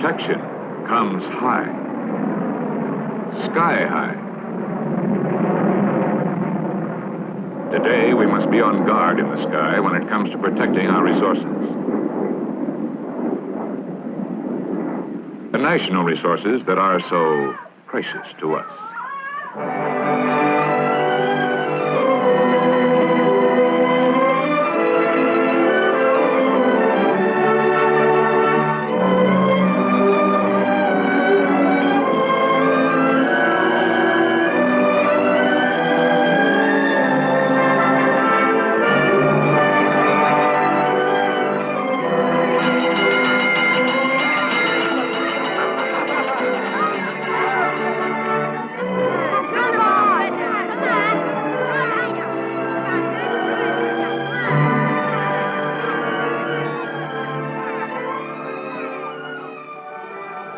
protection comes high, sky high. Today, we must be on guard in the sky when it comes to protecting our resources. The national resources that are so precious to us.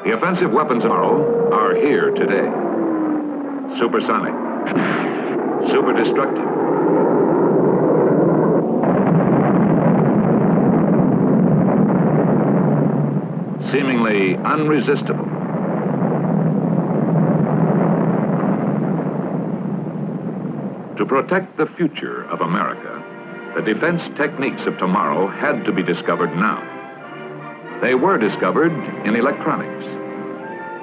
The offensive weapons of tomorrow are here today. Supersonic, super destructive, seemingly unresistible. To protect the future of America, the defense techniques of tomorrow had to be discovered now. They were discovered in electronics.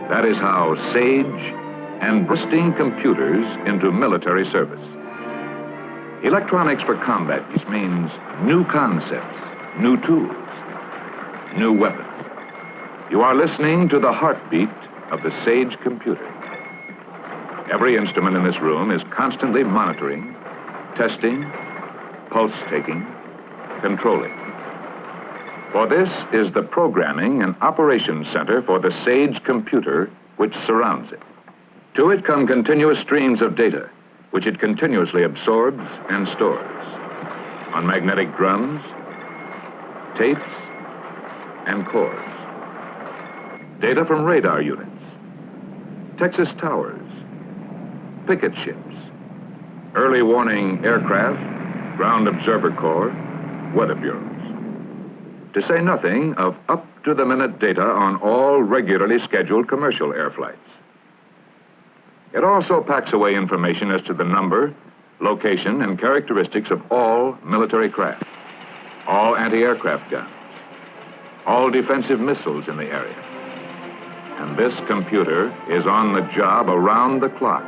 That is how SAGE and bursting computers into military service. Electronics for combat means new concepts, new tools, new weapons. You are listening to the heartbeat of the SAGE computer. Every instrument in this room is constantly monitoring, testing, pulse-taking, controlling. For this is the programming and operations center for the SAGE computer which surrounds it. To it come continuous streams of data, which it continuously absorbs and stores on magnetic drums, tapes, and cores. Data from radar units, Texas towers, picket ships, early warning aircraft, ground observer corps, weather bureaus. To say nothing of up-to-the-minute data on all regularly scheduled commercial air flights. It also packs away information as to the number, location, and characteristics of all military craft, all anti-aircraft guns, all defensive missiles in the area. And this computer is on the job around the clock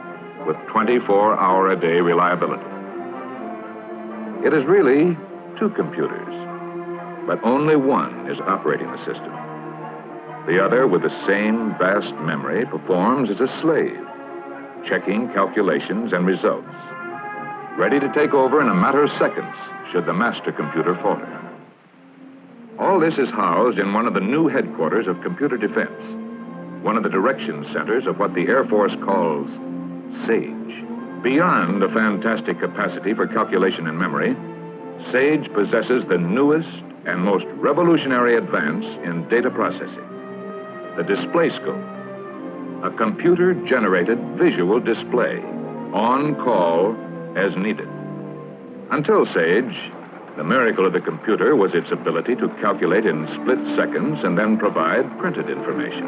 with 24-hour-a-day reliability. It is really two computers, but only one is operating the system. The other, with the same vast memory, performs as a slave, checking calculations and results, ready to take over in a matter of seconds should the master computer falter. All this is housed in one of the new headquarters of computer defense, one of the direction centers of what the Air Force calls SAGE. Beyond a fantastic capacity for calculation and memory, SAGE possesses the newest and most revolutionary advance in data processing, the display scope, a computer-generated visual display, on call as needed. Until SAGE, the miracle of the computer was its ability to calculate in split seconds and then provide printed information.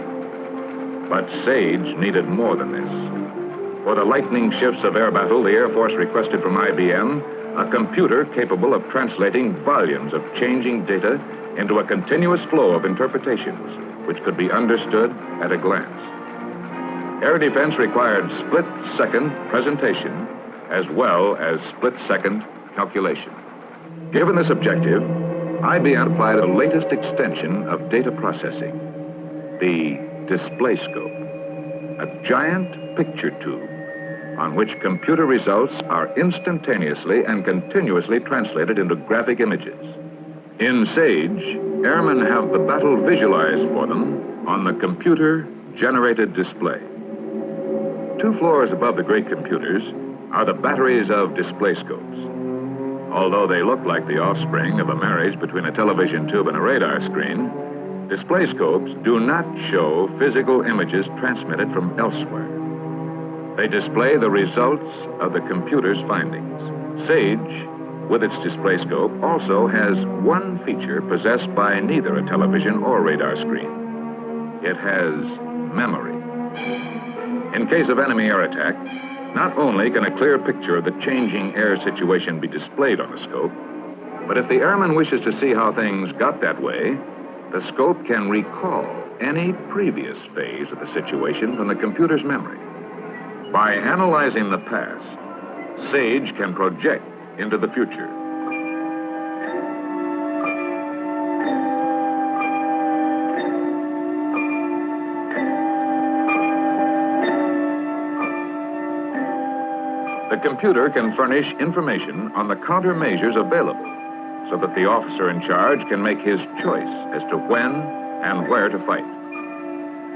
But SAGE needed more than this. For the lightning shifts of air battle, the Air Force requested from IBM a computer capable of translating volumes of changing data into a continuous flow of interpretations which could be understood at a glance. Air defense required split-second presentation as well as split-second calculation. Given this objective, IBM applied the latest extension of data processing, the display scope, a giant picture tube on which computer results are instantaneously and continuously translated into graphic images. In SAGE, airmen have the battle visualized for them on the computer-generated display. 2 floors above the great computers are the batteries of display scopes. Although they look like the offspring of a marriage between a television tube and a radar screen, display scopes do not show physical images transmitted from elsewhere. They display the results of the computer's findings. SAGE, with its display scope, also has one feature possessed by neither a television or radar screen. It has memory. In case of enemy air attack, not only can a clear picture of the changing air situation be displayed on the scope, but if the airman wishes to see how things got that way, the scope can recall any previous phase of the situation from the computer's memory. By analyzing the past, SAGE can project into the future. The computer can furnish information on the countermeasures available so that the officer in charge can make his choice as to when and where to fight.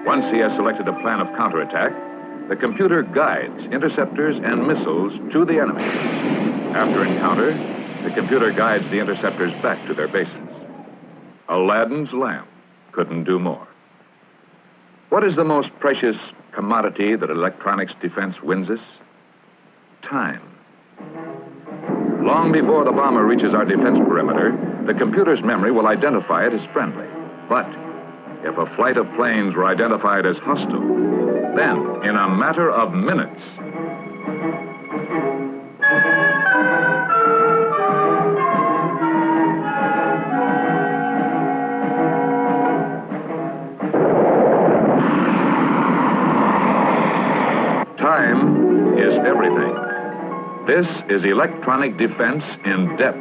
Once he has selected a plan of counterattack, the computer guides interceptors and missiles to the enemy. After encounter, the computer guides the interceptors back to their bases. Aladdin's lamp couldn't do more. What is the most precious commodity that electronics defense wins us? Time. Long before the bomber reaches our defense perimeter, the computer's memory will identify it as friendly. But if a flight of planes were identified as hostile, then, in a matter of minutes, time is everything. This is electronic defense in depth.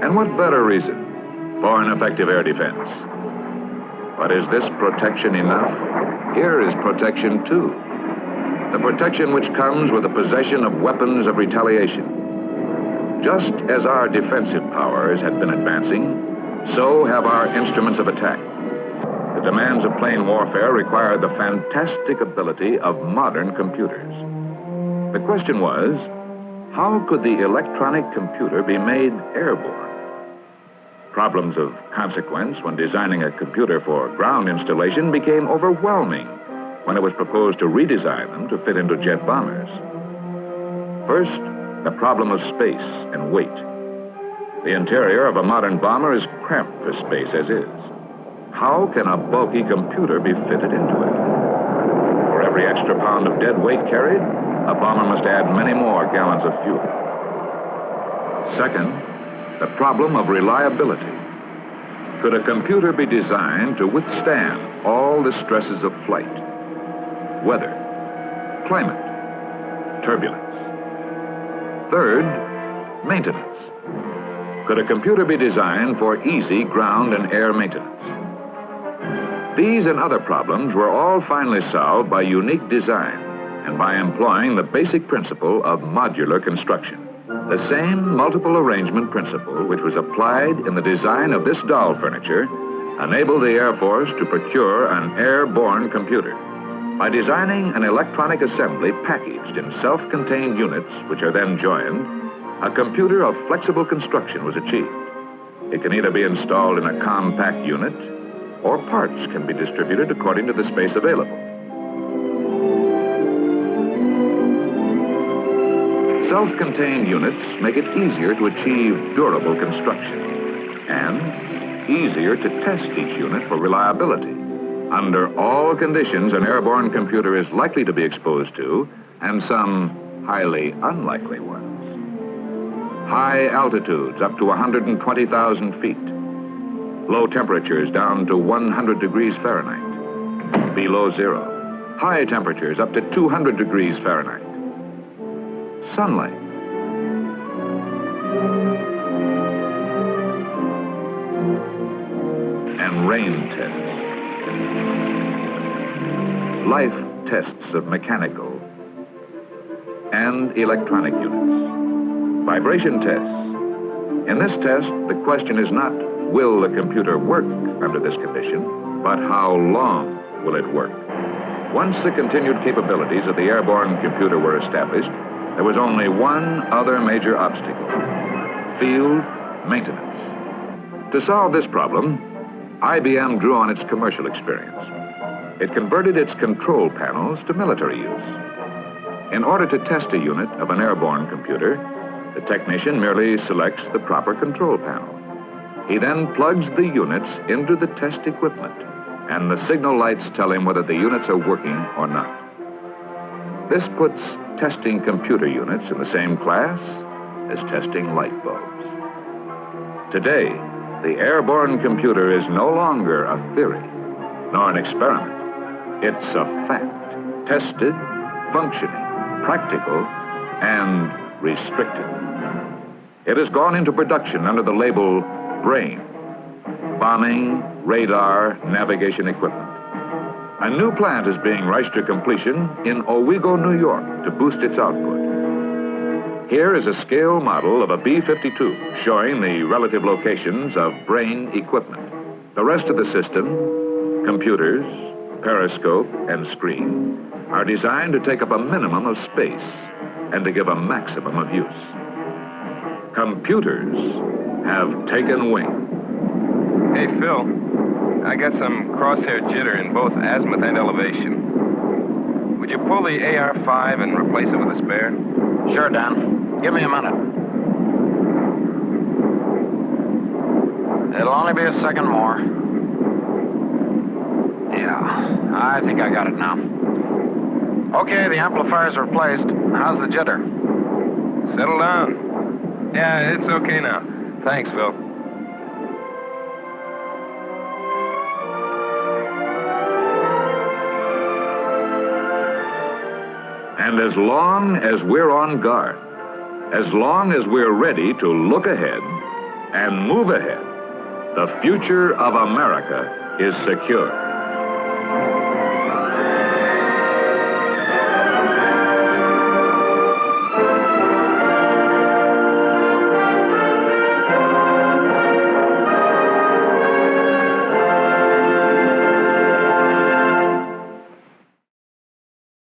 And what better reason for an effective air defense? But is this protection enough? Here is protection too. The protection which comes with the possession of weapons of retaliation. Just as our defensive powers had been advancing, so have our instruments of attack. The demands of plane warfare require the fantastic ability of modern computers. The question was, how could the electronic computer be made airborne? Problems of consequence when designing a computer for ground installation became overwhelming when it was proposed to redesign them to fit into jet bombers. First, the problem of space and weight. The interior of a modern bomber is cramped for space as is. How can a bulky computer be fitted into it? For every extra pound of dead weight carried, a bomber must add many more gallons of fuel. Second, the problem of reliability. Could a computer be designed to withstand all the stresses of flight? Weather, climate, turbulence. Third, maintenance. Could a computer be designed for easy ground and air maintenance? These and other problems were all finally solved by unique design and by employing the basic principle of modular construction. The same multiple arrangement principle which was applied in the design of this doll furniture enabled the Air Force to procure an airborne computer. By designing an electronic assembly packaged in self-contained units which are then joined, a computer of flexible construction was achieved. It can either be installed in a compact unit or parts can be distributed according to the space available. Self-contained units make it easier to achieve durable construction and easier to test each unit for reliability. Under all conditions, an airborne computer is likely to be exposed to, and some highly unlikely ones. High altitudes up to 120,000 feet. Low temperatures down to 100 degrees Fahrenheit. Below zero. High temperatures up to 200 degrees Fahrenheit. Sunlight. And rain tests. Life tests of mechanical and electronic units. Vibration tests. In this test, the question is not, will the computer work under this condition, but how long will it work? Once the continued capabilities of the airborne computer were established, there was only one other major obstacle: field maintenance. To solve this problem, IBM drew on its commercial experience. It converted its control panels to military use. In order to test a unit of an airborne computer, the technician merely selects the proper control panel. He then plugs the units into the test equipment, and the signal lights tell him whether the units are working or not. This puts testing computer units in the same class as testing light bulbs. Today, the airborne computer is no longer a theory, nor an experiment. It's a fact, tested, functioning, practical, and restricted. It has gone into production under the label BRAIN, bombing, radar, navigation equipment. A new plant is being rushed to completion in Owego, New York, to boost its output. Here is a scale model of a B-52 showing the relative locations of BRAIN equipment. The rest of the system, computers, periscope, and screen, are designed to take up a minimum of space and to give a maximum of use. Computers have taken wing. Hey, Phil, I got some crosshair jitter in both azimuth and elevation. Would you pull the AR-5 and replace it with a spare? Sure, Dan. Give me a minute. It'll only be a second more. Yeah, I think I got it now. Okay, the amplifier's replaced. How's the jitter? Settle down. Yeah, it's okay now. Thanks, Phil. And as long as we're on guard, as long as we're ready to look ahead and move ahead, the future of America is secure.